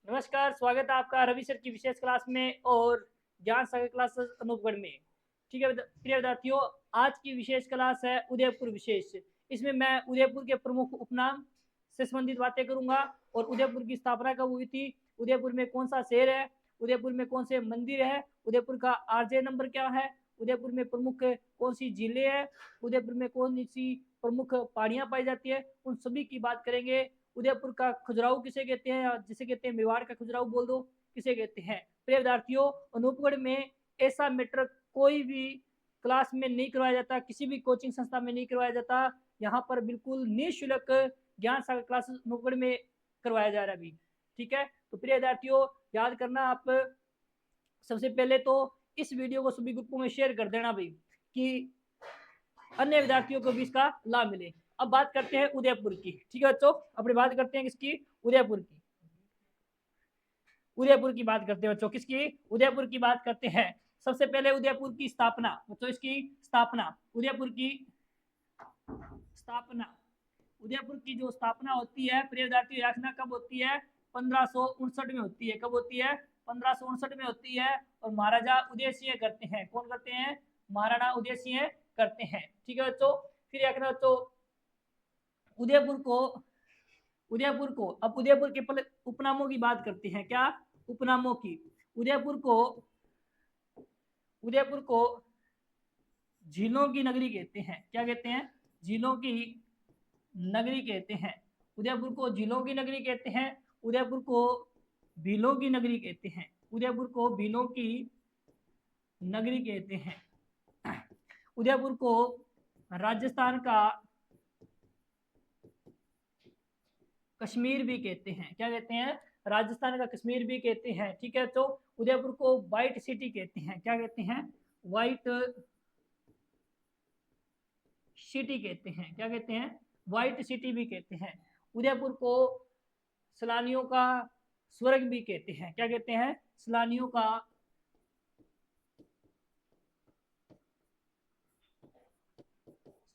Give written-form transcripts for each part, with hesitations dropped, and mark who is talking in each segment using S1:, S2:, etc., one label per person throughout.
S1: नमस्कार, स्वागत है आपका रवि सर की विशेष क्लास में और ज्ञान सागर क्लासेस अनूपगढ़ में। ठीक है प्रिय विद्यार्थियों, आज की विशेष क्लास है उदयपुर विशेष। इसमें मैं उदयपुर के प्रमुख उपनाम से संबंधित बातें करूंगा और उदयपुर की स्थापना कब हुई थी, उदयपुर में कौन सा शहर है, उदयपुर में कौन से मंदिर है, उदयपुर का आरजे नंबर क्या है, उदयपुर में प्रमुख कौन सी जिले है, उदयपुर में कौन सी प्रमुख पहाड़ियां पाई जाती है, उन सभी की बात करेंगे। उदयपुर का खजुराहो किसे कहते हैं, जिसे कहते हैं मेवाड़ का खजुराहो बोल दो, किसे कहते हैं। प्रिय विद्यार्थियों, अनूपगढ़ में ऐसा मैटर कोई भी क्लास में नहीं करवाया जाता, किसी भी कोचिंग संस्था में नहीं करवाया जाता। यहाँ पर बिल्कुल निःशुल्क ज्ञान सागर क्लासेस अनूपगढ़ में करवाया जा रहा है अभी। ठीक है, तो प्रिय विद्यार्थियों याद करना, आप सबसे पहले तो इस वीडियो को सभी ग्रुपों में शेयर कर देना भाई, कि अन्य विद्यार्थियों को भी इसका लाभ मिले। अब बात करते हैं उदयपुर की। ठीक है बच्चों, अपनी बात करते हैं किसकी, उदयपुर की। उदयपुर की बात करते हैं बच्चों, किसकी, उदयपुर की बात करते हैं। सबसे पहले उदयपुर की स्थापना बच्चों, इसकी स्थापना, उदयपुर की स्थापना, उदयपुर की जो स्थापना होती है प्रिय विद्यार्थी रखना, कब होती है, 1559 में होती है। कब होती है, 1559 में होती है। और महाराजा उदय सिंह करते हैं। कौन करते हैं, महाराणा उदय सिंह करते हैं। ठीक है बच्चों, फिर रखना बच्चों उदयपुर को, अब उदयपुर के उपनामों की बात करते हैं। क्या उपनामों की, उदयपुर को झीलों की नगरी कहते हैं। क्या कहते हैं, झीलों की नगरी कहते हैं। उदयपुर को झीलों की नगरी कहते हैं। उदयपुर को भीलों की नगरी कहते हैं। उदयपुर को भीलों की नगरी कहते हैं। उदयपुर को राजस्थान का कश्मीर भी कहते हैं। क्या कहते हैं, राजस्थान का कश्मीर भी कहते हैं। ठीक है, तो उदयपुर को व्हाइट सिटी कहते हैं। क्या कहते हैं, व्हाइट सिटी कहते हैं। क्या कहते हैं, व्हाइट सिटी भी कहते हैं। उदयपुर को सैलानियों का स्वर्ग भी कहते हैं। क्या कहते हैं, सैलानियों का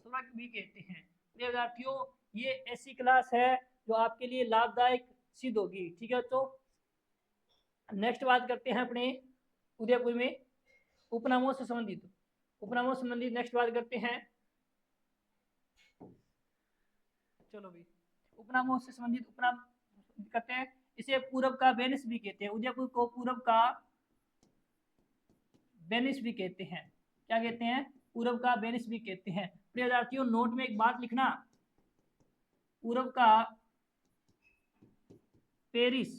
S1: स्वर्ग भी कहते हैं। प्रिय विद्यार्थियों, ये ऐसी क्लास है जो आपके लिए लाभदायक सिद्ध होगी। ठीक है, तो नेक्स्ट बात करते हैं अपने उदयपुर में उपनामों से संबंधित नेक्स्ट बात करते हैं। चलो भाई, उपनामों से संबंधित उपनाम करते हैं। इसे पूरब का वेनिस भी कहते हैं। उदयपुर को पूरब का वेनिस भी कहते हैं। क्या कहते हैं, पूरब का वेनिस भी कहते हैं। प्रिय विद्यार्थियों, नोट में एक बात लिखना, पूरब का पेरिस,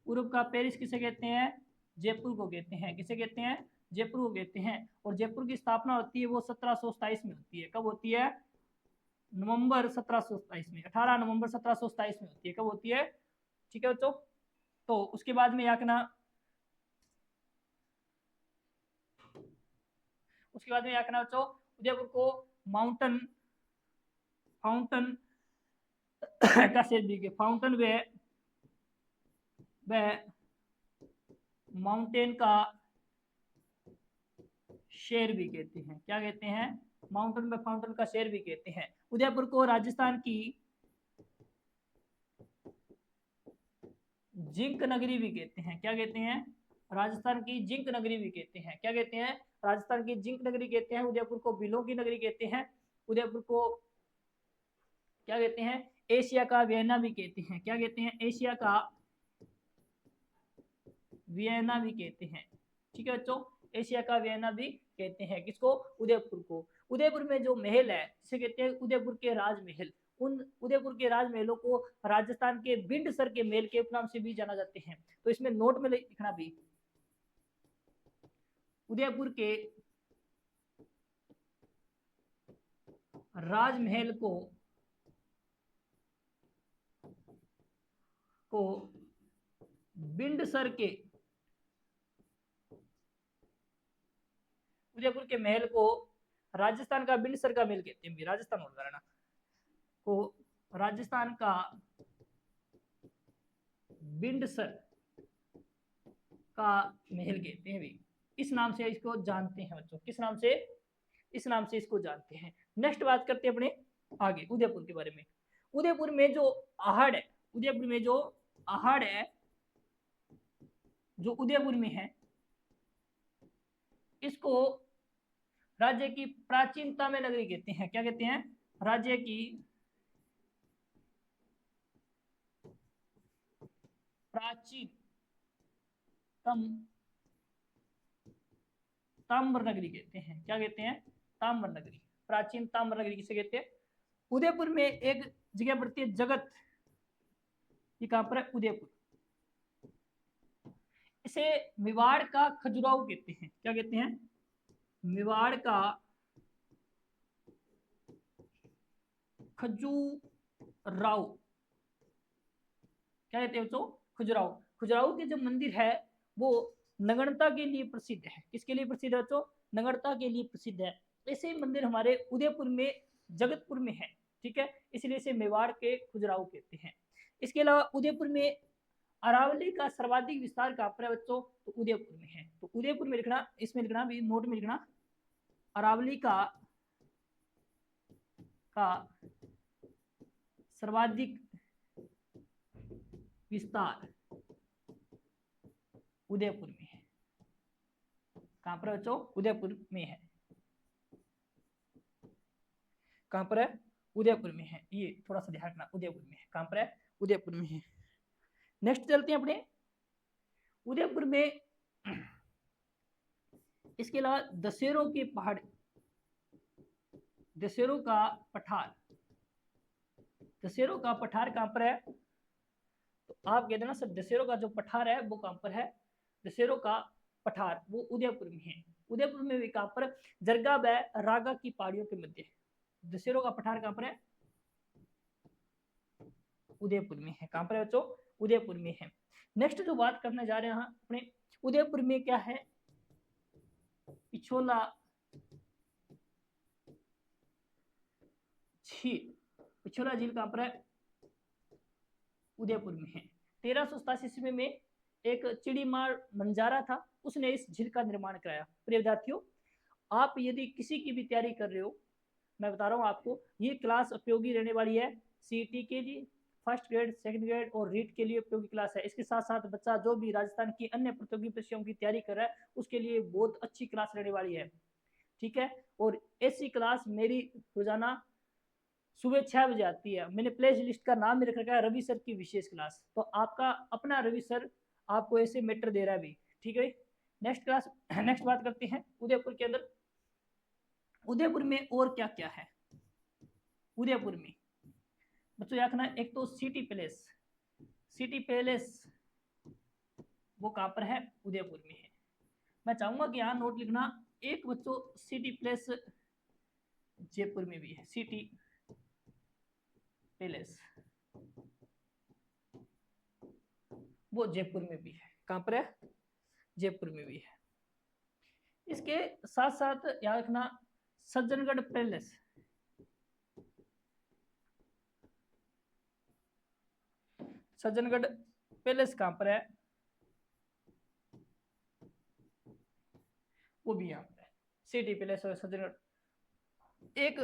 S1: पूरब का पेरिस किसे कहते हैं, जयपुर को कहते हैं। किसे कहते हैं, जयपुर को कहते हैं। और जयपुर की स्थापना होती है वो 1727 में होती है। कब होती है, नवंबर 1727 में, 18 नवंबर 1727 में होती है। कब होती है, ठीक है बच्चों। तो उसके बाद में याकना, बच्चों उदयपुर को माउंटेन फाउंटन का शेर भी, फाउंटेन वे माउंटेन का शेर भी कहते हैं। क्या कहते हैं, माउंटेन व फाउंटेन का शेर भी कहते हैं। उदयपुर को राजस्थान की जिंक नगरी भी कहते हैं। क्या कहते हैं, राजस्थान की जिंक नगरी भी कहते हैं। क्या कहते हैं, राजस्थान की जिंक नगरी कहते हैं। उदयपुर को बिलों की नगरी कहते हैं। उदयपुर को क्या कहते हैं, एशिया का वियना भी कहते हैं। क्या कहते हैं, एशिया का वियना भी कहते हैं। ठीक है बच्चों, एशिया का वियना भी कहते हैं। किसको, उदयपुर को। उदयपुर में जो महल है जिसे कहते हैं उदयपुर के राजमहल, उन उदयपुर के राजमहलों को राजस्थान के बिंडसर के महल के उपनाम से भी जाना जाते हैं। तो इसमें नोट में लिखना भी, उदयपुर के राजमहल को बिंडसर के, उदयपुर के महल को राजस्थान का बिंडसर का महल कहते हैं। राजस्थान होगा को राजस्थान का बिंडसर का महल कहते हैं भी। इस नाम से इसको जानते हैं बच्चों, किस नाम से, इस नाम से इसको जानते हैं। नेक्स्ट बात करते हैं अपने आगे उदयपुर के बारे में। उदयपुर में जो आहड़ है, उदयपुर में जो आहड़ है जो उदयपुर में है, इसको राज्य की प्राचीनता में नगरी कहते हैं। क्या कहते हैं? राज्य की प्राचीनतम ताम्र नगरी कहते हैं। क्या कहते हैं? ताम्र नगरी, प्राचीन ताम्र नगरी किसे कहते हैं? उदयपुर में एक जगह पड़ती है जगत, ये कहां पर है? उदयपुर। इसे मेवाड़ का खजुराहो कहते हैं। क्या कहते हैं? मेवाड़ का खजुराहो। क्या कहते हैं बच्चों? खजुराहो। खजुराहो के जो मंदिर है वो नगरता के लिए प्रसिद्ध है। किसके लिए प्रसिद्ध है बच्चों? नगरता के लिए प्रसिद्ध है। ऐसे मंदिर हमारे उदयपुर में, जगतपुर में है। ठीक है, इसलिए इसे मेवाड़ के खजुराहो कहते हैं। इसके अलावा उदयपुर में अरावली का सर्वाधिक विस्तार कहां पर है बच्चों? तो उदयपुर में है। तो उदयपुर में लिखना, इसमें लिखना भी, नोट में लिखना, अरावली का सर्वाधिक विस्तार उदयपुर में है। कहां पर बच्चों? उदयपुर में है। कहां पर है? उदयपुर में है। ये थोड़ा सा ध्यान रखना, उदयपुर में है। कहां पर है? उदयपुर में है। नेक्स्ट चलते हैं अपने उदयपुर में। इसके अलावा दशहरों के पहाड़, दशहरों का पठार, दशहरों का पठार कहां पर है? तो आप कह देना सर दशहरों का जो पठार है वो कहां पर है? दशहरों का पठार वो उदयपुर में है। उदयपुर में भी कहां पर? जरगा व रागा की पहाड़ियों के मध्य। दशहरों का पठार कहां पर है? उदयपुर में है। कहां पर है बच्चों? उदयपुर में है। नेक्स्ट जो बात करने जा रहे हैं अपने उदयपुर में, क्या है? पिछोला झील। पिछोला झील कहां पर है? उदयपुर में है। 1387 ईस्वी में एक चिड़ीमार बंजारा था, उसने इस झील का निर्माण कराया। प्रिय विद्यार्थियों, आप यदि किसी की भी तैयारी कर रहे हो, मैं बता रहा हूँ आपको, ये क्लास उपयोगी रहने वाली है। सीईटी के लिए, फर्स्ट ग्रेड, सेकंड ग्रेड और रीट के लिए उपयोगी क्लास है। इसके साथ साथ बच्चा जो भी राजस्थान की अन्य प्रतियोगी परीक्षाओं की तैयारी कर रहा है उसके लिए बहुत अच्छी क्लास रहने वाली है। ठीक है, और ऐसी क्लास मेरी रोजाना सुबह 6 बजे आती है। मैंने प्ले लिस्ट का नाम भी रख रखा है रवि सर की विशेष क्लास। तो आपका अपना रवि सर आपको ऐसे मैटर दे रहा है भी। ठीक है, नेक्स्ट क्लास, नेक्स्ट बात करते हैं उदयपुर के अंदर। उदयपुर में और क्या क्या है? उदयपुर में बच्चों याद रखना, एक तो सिटी पैलेस, सिटी पैलेस वो कहां पर है? उदयपुर में है। मैं चाहूंगा कि यहाँ नोट लिखना, एक बच्चों सिटी पैलेस जयपुर में भी है। सिटी पैलेस वो जयपुर में भी है। कहां पर है? जयपुर में भी है। इसके साथ साथ याद रखना सज्जनगढ़ पैलेस, सज्जनगढ़ पैलेस कहां पर है? वो भी यहाँ पर है। सिटी पैलेस और सज्जनगढ़। एक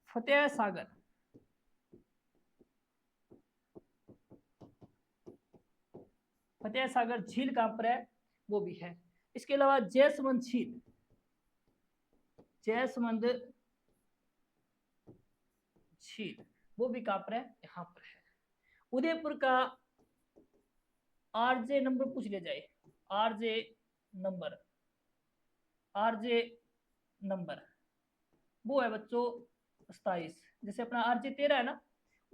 S1: फतेह सागर, फतेह सागर झील कहां पर है? वो भी है। इसके अलावा जयसमंद झील, जयसमंद झील वो भी कहां पर है? यहाँ पर है। उदयपुर का आरजे नंबर पूछ लिया जाए, आरजे नंबर, आरजे नंबर वो है बच्चों 27। जैसे अपना आरजे 13 है ना,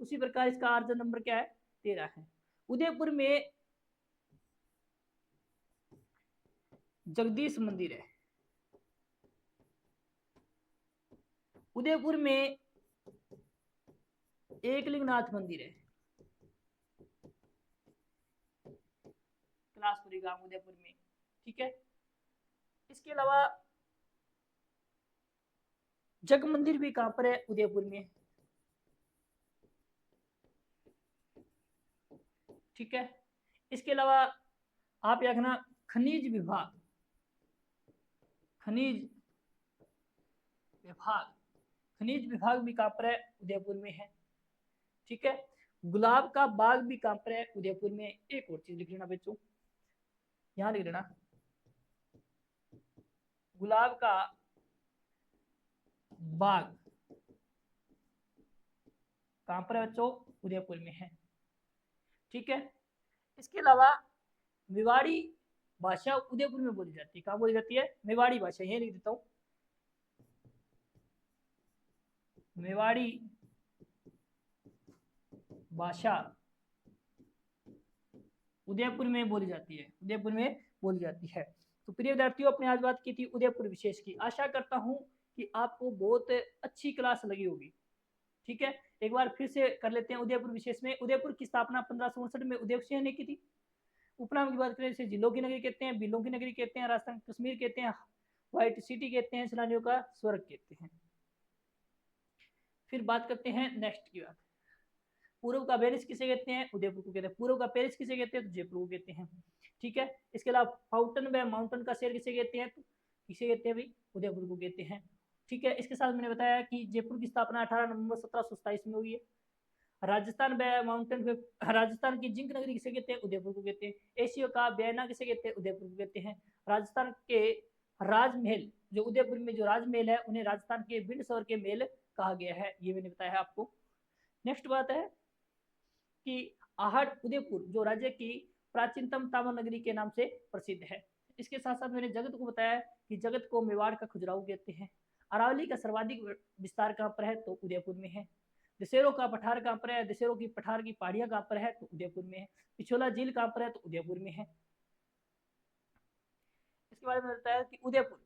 S1: उसी प्रकार इसका आरजे नंबर क्या है? 13 है। उदयपुर में जगदीश मंदिर है। उदयपुर में एकलिंगनाथ मंदिर है। कैलाशपुरी गांव उदयपुर में। ठीक है, इसके अलावा जग मंदिर भी कहां पर है? उदयपुर में। ठीक है, इसके अलावा आप याद रखना खनिज विभाग, खनिज विभाग, खनिज विभाग भी कहां पर है? उदयपुर में है। ठीक है, गुलाब का बाग भी कहां पर है? उदयपुर में। एक और चीज लिख लेना बच्चों, यहां लिख देना गुलाब का बाग कहां पर है बच्चों, उदयपुर में है। ठीक है, इसके अलावा मेवाड़ी भाषा उदयपुर में बोली जाती है। कहां बोली जाती है, मेवाड़ी भाषा, ये लिख देता हूं, मेवाड़ी भाषा उदयपुर में बोली जाती है, उदयपुर में बोली जाती है। तो प्रिय विद्यार्थियों, अपने आज बात की थी उदयपुर विशेष की। आशा करता हूं कि आपको बहुत अच्छी क्लास लगी होगी। ठीक है, एक बार फिर से कर लेते हैं उदयपुर विशेष में। उदयपुर की स्थापना 1559 में उदय सिंह ने की थी। उपनाम की बात करें, इसे जिलों की नगरी कहते हैं, बिलों की नगरी कहते हैं, राजस्थान कश्मीर कहते हैं, व्हाइट सिटी कहते हैं, सैलानियों का स्वर्ग कहते हैं। फिर बात करते हैं नेक्स्ट की बात, पूर्व का पेरिस किसे कहते हैं, उदयपुर को कहते हैं। पूर्व का पेरिस किसे कहते हैं, तो जयपुर को कहते हैं। ठीक है, इसके अलावा फाउंटेन व माउंटेन का शहर किसे कहते हैं, तो किसे कहते हैं भाई, उदयपुर को कहते हैं। ठीक है, इसके साथ मैंने बताया कि जयपुर की स्थापना 18 नवंबर 1727 में हुई है। राजस्थान व माउंटेन राजस्थान की जिंक नगरी किसे कहते हैं, उदयपुर को कहते हैं। एशिया का बयाना किसे कहते हैं, उदयपुर को कहते हैं। राजस्थान के राजमहल, जो उदयपुर में जो राजमहल है, उन्हें राजस्थान के बिंडसौर के महल कहा गया है, ये मैंने बताया आपको। नेक्स्ट बात है कि आहड़ उदयपुर जो राज्य की प्राचीनतम ताम्र नगरी के नाम से प्रसिद्ध है। इसके साथ साथ मैंने जगत को बताया कि जगत को मेवाड़ का खजुराहो कहते हैं। अरावली का सर्वाधिक विस्तार कहाँ पर है, तो उदयपुर में है। दशहरों का पठार कहाँ पर है, दशहरों की पठार की पहाड़ियां कहाँ पर है, तो उदयपुर में है। पिछोला झील कहाँ पर है, तो उदयपुर में है। इसके बारे में बताया कि उदयपुर,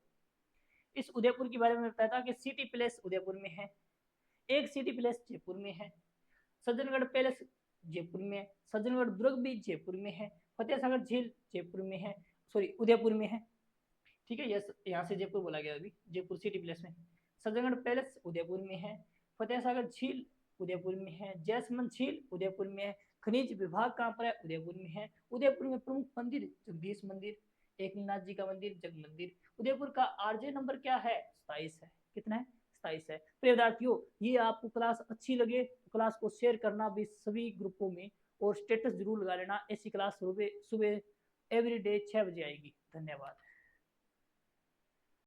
S1: इस उदयपुर के बारे में बताया था कि सिटी प्लेस उदयपुर में है, एक सिटी प्लेस जयपुर में है, सज्जनगढ़ पैलेस जयपुर में है, सज्जनगढ़ दुर्ग भी जयपुर में है, फतेह सागर झील जयपुर में है, सॉरी उदयपुर में है। ठीक है, यस, यहाँ से जयपुर बोला गया अभी, जयपुर सिटी प्लेस में। सज्जनगढ़ पैलेस उदयपुर में है, फतेह सागर झील उदयपुर में है, जैसमंद झील उदयपुर में है। खनिज विभाग कहाँ पर है, उदयपुर में है। उदयपुर में प्रमुख मंदिर जगदीश मंदिर, एकनाथ जी का मंदिर, जग मंदिर। उदयपुर का आरजे नंबर क्या है, 27 है। कितना है, 27 है। प्रिय विद्यार्थियों, ये आपको क्लास अच्छी लगे तो क्लास को शेयर करना भी सभी ग्रुपों में, और स्टेटस जरूर लगा लेना। ऐसी क्लास सुबह एवरी डे 6 बजे आएगी। धन्यवाद।